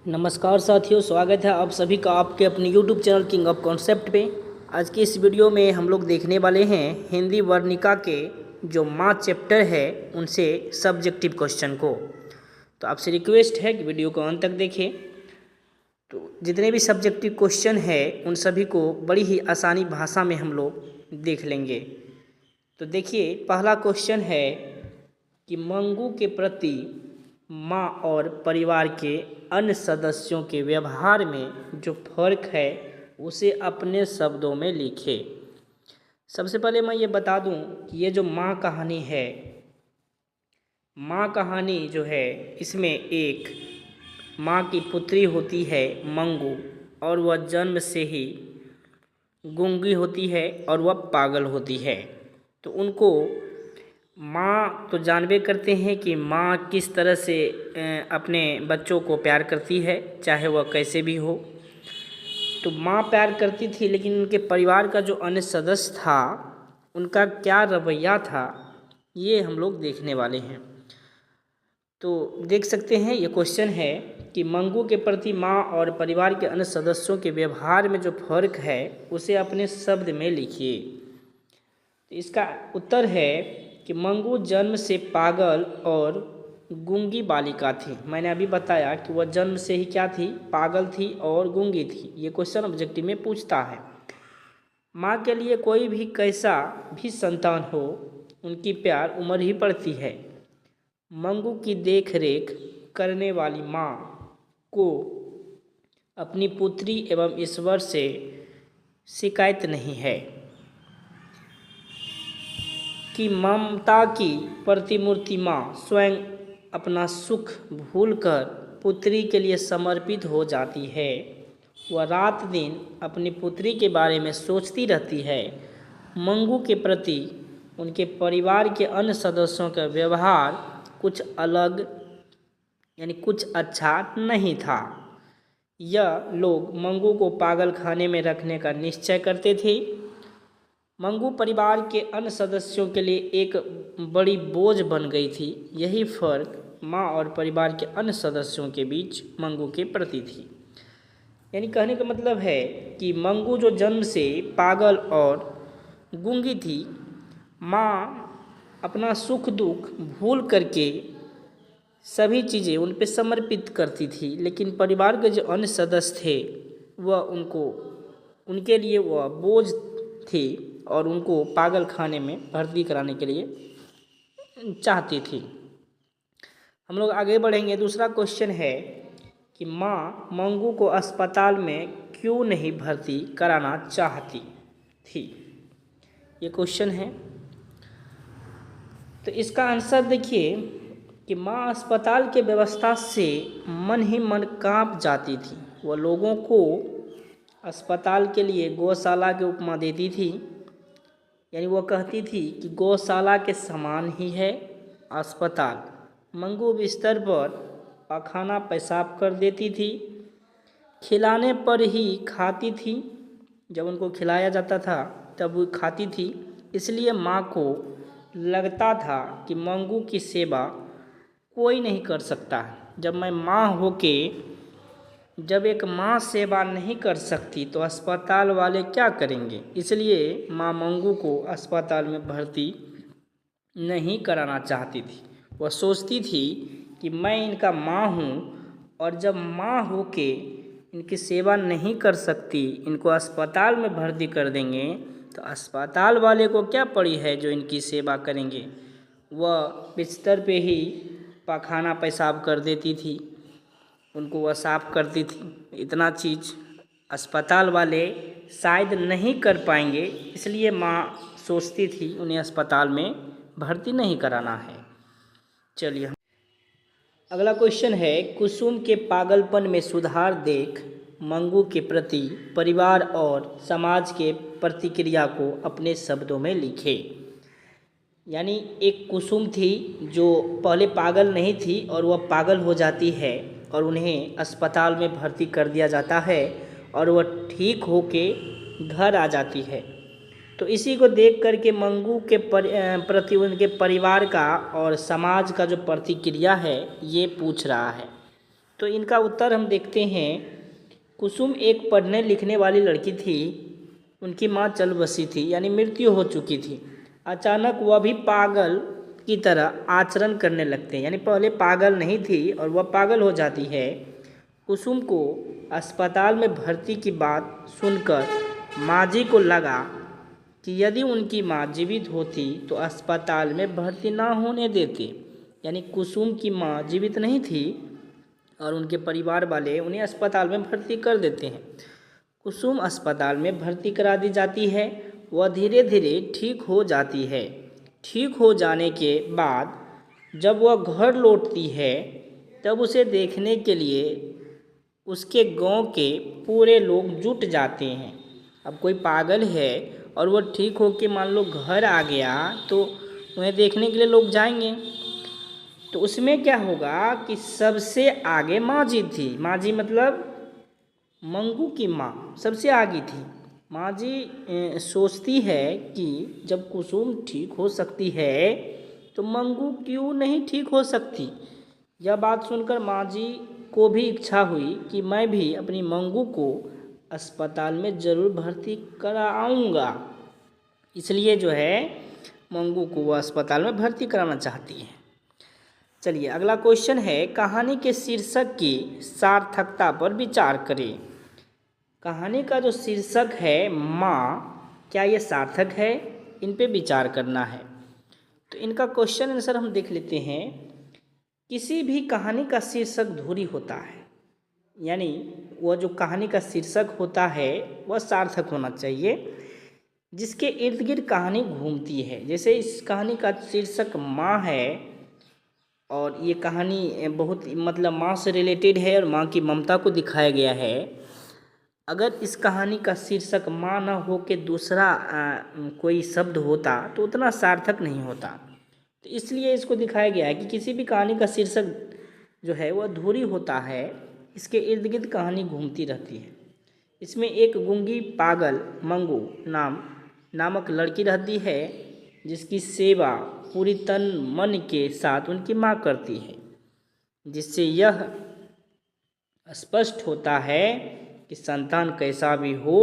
नमस्कार साथियों, स्वागत है आप सभी का आपके अपने YouTube channel king of concept पे। आज की इस वीडियो में हम लोग देखने वाले हैं हिंदी वर्णिका के जो माँ चैप्टर है उनसे सब्जेक्टिव क्वेश्चन को। तो आपसे रिक्वेस्ट है कि वीडियो को अंत तक देखें। तो जितने भी सब्जेक्टिव क्वेश्चन है उन सभी को बड़ी ही आसानी भाषा में हम लोग देख लेंगे। तो देखिए, पहला क्वेश्चन है कि मंगू के प्रति माँ और परिवार के अन्य सदस्यों के व्यवहार में जो फर्क है उसे अपने शब्दों में लिखे। सबसे पहले मैं ये बता दूं कि ये जो माँ कहानी है, माँ कहानी जो है इसमें एक माँ की पुत्री होती है मंगू, और वह जन्म से ही गूंगी होती है और वह पागल होती है। तो उनको माँ तो जानबे करते हैं कि माँ किस तरह से अपने बच्चों को प्यार करती है, चाहे वह कैसे भी हो। तो माँ प्यार करती थी, लेकिन उनके परिवार का जो अन्य सदस्य था उनका क्या रवैया था ये हम लोग देखने वाले हैं। तो देख सकते हैं, ये क्वेश्चन है कि मंगू के प्रति माँ और परिवार के अन्य सदस्यों के व्यवहार में जो फर्क है उसे अपने शब्द में लिखिए। तो इसका उत्तर है कि मंगू जन्म से पागल और गूंगी बालिका थी। मैंने अभी बताया कि वह जन्म से ही क्या थी, पागल थी और गूंगी थी। ये क्वेश्चन ऑब्जेक्टिव में पूछता है। माँ के लिए कोई भी कैसा भी संतान हो, उनकी प्यार उम्र ही पड़ती है। मंगू की देख रेख करने वाली माँ को अपनी पुत्री एवं ईश्वर से शिकायत नहीं है कि ममता की प्रतिमूर्ति माँ स्वयं अपना सुख भूलकर पुत्री के लिए समर्पित हो जाती है। वह रात दिन अपनी पुत्री के बारे में सोचती रहती है। मंगू के प्रति उनके परिवार के अन्य सदस्यों का व्यवहार कुछ अलग, यानी कुछ अच्छा नहीं था। यह लोग मंगू को पागल खाने में रखने का निश्चय करते थे। मंगू परिवार के अन्य सदस्यों के लिए एक बड़ी बोझ बन गई थी। यही फर्क माँ और परिवार के अन्य सदस्यों के बीच मंगू के प्रति थी। यानी कहने का मतलब है कि मंगू जो जन्म से पागल और गूंगी थी, माँ अपना सुख दुख भूल करके सभी चीज़ें उन पे समर्पित करती थी, लेकिन परिवार के जो अन्य सदस्य थे वह उनके लिए वह बोझ थी और उनको पागल खाने में भर्ती कराने के लिए चाहती थी। हम लोग आगे बढ़ेंगे। दूसरा क्वेश्चन है कि माँ मंगू को अस्पताल में क्यों नहीं भर्ती कराना चाहती थी। ये क्वेश्चन है। तो इसका आंसर देखिए कि माँ अस्पताल के व्यवस्था से मन ही मन कांप जाती थी। वह लोगों को अस्पताल के लिए गौशाला की उपमा देती थी। यानी वह कहती थी कि गौशाला के समान ही है अस्पताल। मंगू बिस्तर पर पाखाना पेशाब कर देती थी, खिलाने पर ही खाती थी। जब उनको खिलाया जाता था तब वो खाती थी। इसलिए माँ को लगता था कि मंगू की सेवा कोई नहीं कर सकता। जब एक माँ सेवा नहीं कर सकती तो अस्पताल वाले क्या करेंगे। इसलिए माँ मंगू को अस्पताल में भर्ती नहीं कराना चाहती थी। वह सोचती थी कि मैं इनका माँ हूँ, और जब माँ होके इनकी सेवा नहीं कर सकती, इनको अस्पताल में भर्ती कर देंगे तो अस्पताल वाले को क्या पड़ी है जो इनकी सेवा करेंगे। वह बिस्तर पे ही पाखाना पेशाब कर देती थी, उनको वह साफ करती थी। इतना चीज़ अस्पताल वाले शायद नहीं कर पाएंगे, इसलिए माँ सोचती थी उन्हें अस्पताल में भर्ती नहीं कराना है। चलिए अगला क्वेश्चन है, कुसुम के पागलपन में सुधार देख मंगू के प्रति परिवार और समाज के प्रतिक्रिया को अपने शब्दों में लिखे। यानी एक कुसुम थी जो पहले पागल नहीं थी और वह पागल हो जाती है और उन्हें अस्पताल में भर्ती कर दिया जाता है और वह ठीक होके घर आ जाती है। तो इसी को देख करके मंगू के प्रति उनके परिवार का और समाज का जो प्रतिक्रिया है ये पूछ रहा है। तो इनका उत्तर हम देखते हैं। कुसुम एक पढ़ने लिखने वाली लड़की थी। उनकी माँ चल बसी थी, यानी मृत्यु हो चुकी थी। अचानक वह भी पागल की तरह आचरण करने लगते हैं, यानी पहले पागल नहीं थी और वह पागल हो जाती है। कुसुम को अस्पताल में भर्ती की बात सुनकर माँ जी को लगा कि यदि उनकी माँ जीवित होती तो अस्पताल में भर्ती ना होने देते। यानी कुसुम की माँ जीवित नहीं थी और उनके परिवार वाले उन्हें अस्पताल में भर्ती कर देते हैं। कुसुम अस्पताल में भर्ती करा दी जाती है। वह धीरे धीरे ठीक हो जाती है। ठीक हो जाने के बाद जब वह घर लौटती है तब उसे देखने के लिए उसके गांव के पूरे लोग जुट जाते हैं। अब कोई पागल है और वो ठीक हो के मान लो घर आ गया तो उन्हें देखने के लिए लोग जाएंगे। तो उसमें क्या होगा कि सबसे आगे माँ जी थी। माँ जी मतलब मंगू की माँ सबसे आगे थी। माँ जी सोचती है कि जब कुसुम ठीक हो सकती है तो मंगू क्यों नहीं ठीक हो सकती। यह बात सुनकर माँ जी को भी इच्छा हुई कि मैं भी अपनी मंगू को अस्पताल में ज़रूर भर्ती कराऊंगा। इसलिए जो है मंगू को वह अस्पताल में भर्ती कराना चाहती है। चलिए अगला क्वेश्चन है, कहानी के शीर्षक की सार्थकता पर विचार करें। कहानी का जो शीर्षक है माँ, क्या ये सार्थक है, इन पे विचार करना है। तो इनका क्वेश्चन आंसर हम देख लेते हैं। किसी भी कहानी का शीर्षक धुरी होता है, यानी वह जो कहानी का शीर्षक होता है वह सार्थक होना चाहिए, जिसके इर्द गिर्द कहानी घूमती है। जैसे इस कहानी का शीर्षक माँ है और ये कहानी बहुत मतलब माँ से रिलेटेड है और माँ की ममता को दिखाया गया है। अगर इस कहानी का शीर्षक माँ न हो के दूसरा कोई शब्द होता तो उतना सार्थक नहीं होता। तो इसलिए इसको दिखाया गया है कि किसी भी कहानी का शीर्षक जो है वह अधूरी होता है, इसके इर्द गिर्द कहानी घूमती रहती है। इसमें एक गूंगी पागल मंगू नामक लड़की रहती है, जिसकी सेवा पूरी तन मन के साथ उनकी माँ करती है, जिससे यह स्पष्ट होता है कि संतान कैसा भी हो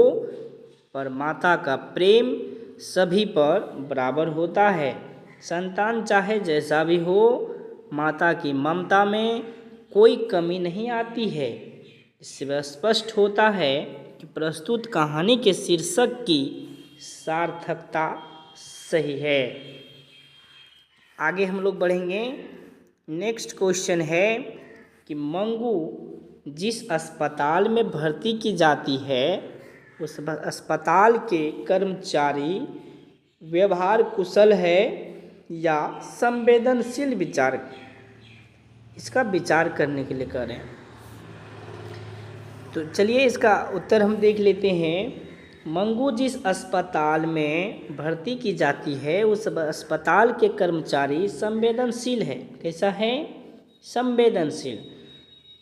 पर माता का प्रेम सभी पर बराबर होता है। संतान चाहे जैसा भी हो, माता की ममता में कोई कमी नहीं आती है। इससे वह स्पष्ट होता है कि प्रस्तुत कहानी के शीर्षक की सार्थकता सही है। आगे हम लोग बढ़ेंगे। नेक्स्ट क्वेश्चन है कि मंगू जिस अस्पताल में भर्ती की जाती है उस अस्पताल के कर्मचारी व्यवहार कुशल है या संवेदनशील, विचार इसका विचार करने के लिए कह रहे हैं। तो चलिए इसका उत्तर हम देख लेते हैं। मंगू जिस अस्पताल में भर्ती की जाती है उस अस्पताल के कर्मचारी संवेदनशील है। कैसा है? संवेदनशील।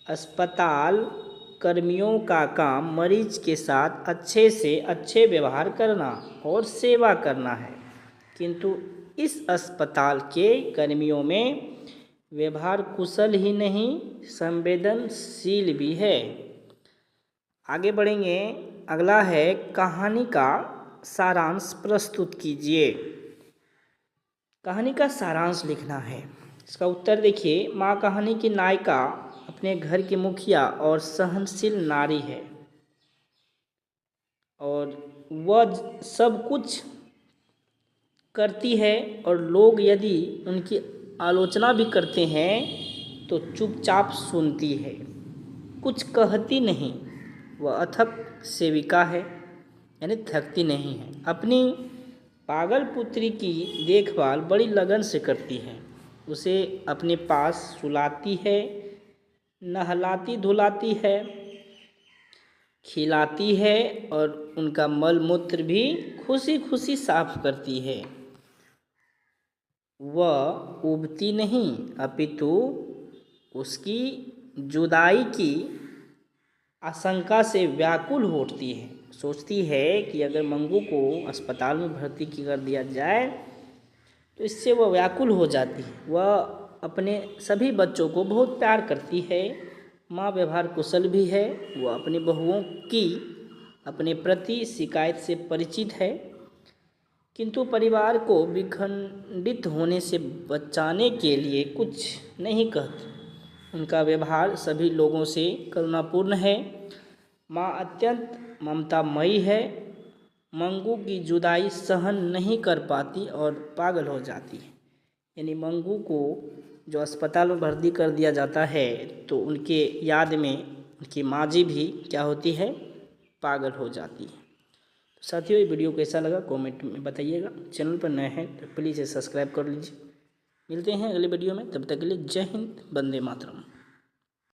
अस्पताल कर्मियों का काम मरीज के साथ अच्छे से अच्छे व्यवहार करना और सेवा करना है, किंतु इस अस्पताल के कर्मियों में व्यवहार कुशल ही नहीं संवेदनशील भी है। आगे बढ़ेंगे। अगला है, कहानी का सारांश प्रस्तुत कीजिए। कहानी का सारांश लिखना है। इसका उत्तर देखिए। माँ कहानी की नायिका अपने घर की मुखिया और सहनशील नारी है और वह सब कुछ करती है और लोग यदि उनकी आलोचना भी करते हैं तो चुपचाप सुनती है, कुछ कहती नहीं। वह अथक सेविका है, यानी थकती नहीं है। अपनी पागल पुत्री की देखभाल बड़ी लगन से करती है, उसे अपने पास सुलाती है, नहलाती धुलाती है, खिलाती है और उनका मल मूत्र भी खुशी खुशी साफ करती है। वह उबती नहीं अपितु उसकी जुदाई की आशंका से व्याकुल होती है। सोचती है कि अगर मंगू को अस्पताल में भर्ती कर दिया जाए तो इससे वह व्याकुल हो जाती है। वह अपने सभी बच्चों को बहुत प्यार करती है माँ व्यवहार कुशल भी है, वो अपनी बहुओं की अपने प्रति शिकायत से परिचित है, किंतु परिवार को विखंडित होने से बचाने के लिए कुछ नहीं कहती। उनका व्यवहार सभी लोगों से करुणापूर्ण है। माँ अत्यंत ममतामयी है। मंगू की जुदाई सहन नहीं कर पाती और पागल हो जाती है। यानी मंगू को जो अस्पताल में भर्ती कर दिया जाता है तो उनके याद में उनकी माँ जी भी क्या होती है, पागल हो जाती है। तो साथियों, ये वीडियो कैसा लगा कमेंट में बताइएगा। चैनल पर नए हैं तो प्लीज़ सब्सक्राइब कर लीजिए। मिलते हैं अगले वीडियो में, तब तक के लिए जय हिंद, वंदे मातरम।